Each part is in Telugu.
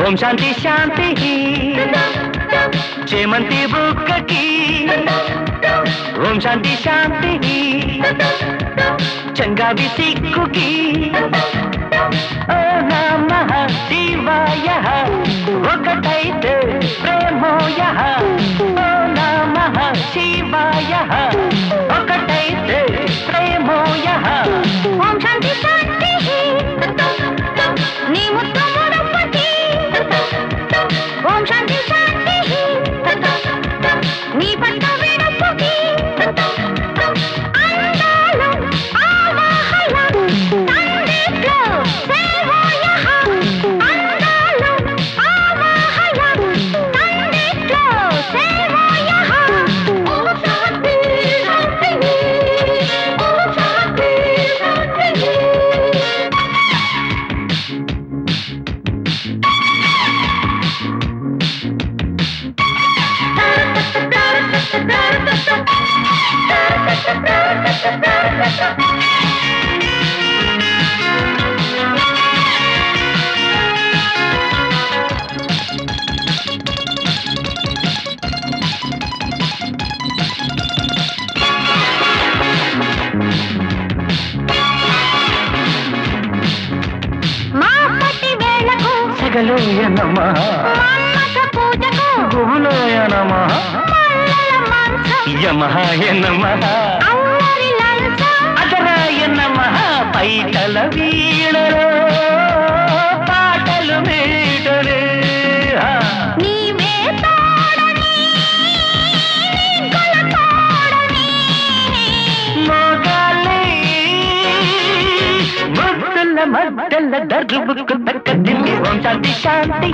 ఓం శాంతి శాంతి చేమంతి బుక్కకి ఓం శాంతి శాంతి చంగావి సిక్కుకి ఓ నమః శివాయ ఒకటైతే ప్రేమోయ ఓ నమః శివాయ ఒకటైతే ప్రేమోయ ఓం శాంతి శాంతి నీ ముత్తు మురపటి ఓం శాంతి శాంతి నీ పట్ట విడపటి అందాలు ఆవాహన సందేశో సేవోయ అందాలు ఆవాహన సందేశో సేవోయ ఓం శాంతి శాంతి ఓం శాంతి శాంతి మాపటి వేళకు సగలోయ నమః మన్మథ పూజకు గుహలోయ నమః మల్లెల మంచం యమహాయ నమః అల్లరి లంచం అదరాయ నమః పైటల వీణలో పాటలు మీటలే నీవే తోడని నీకుల తోడని మోగాలే ముద్దుల మద్దెల దర్బుకు తక్కదిల్లి ఓం శాంతి శాంతి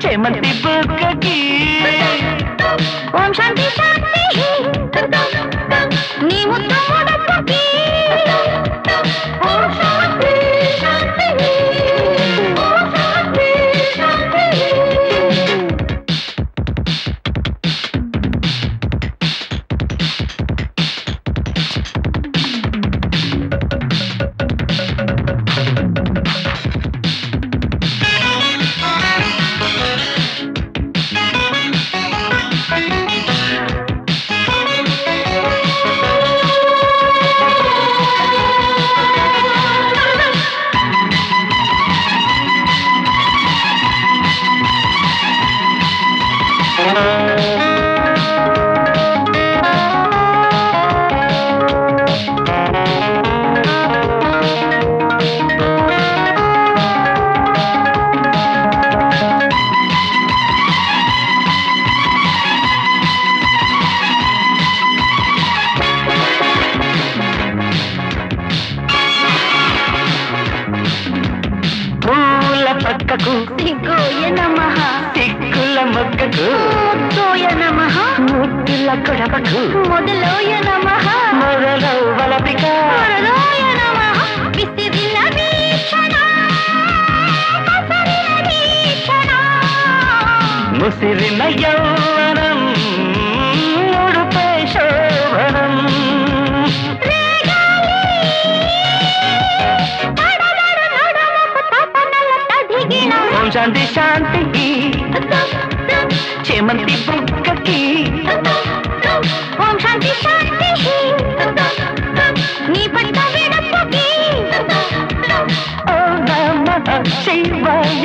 చేమంతి బుక్కకి ఓం శాంతి శాంతి నీ ముద్దు ముడపకి ఓం శాంతి శాంతి ఓం శాంతి శాంతి పూల పక్కకు సిగ్గోయ నమః సిక్కుల మొక్కకు ముద్దోయ నమః ముద్దుల కొడపకు మొదలోయ నమః మొదలు వలపిక వరదోయ నమః విసిరిన వీక్షణ కసరిన వీక్షణ ముసిరిన యౌవనం ఉడుపే శోభనం రేగాలి తడబడ నడమకు తపనల తదిగిన ఓం శాంతి శాంతి చేమంతి బుక్కకి ఓం శాంతి శాంతి నీ పట్ట విడపకి ఓ నమః శివాయ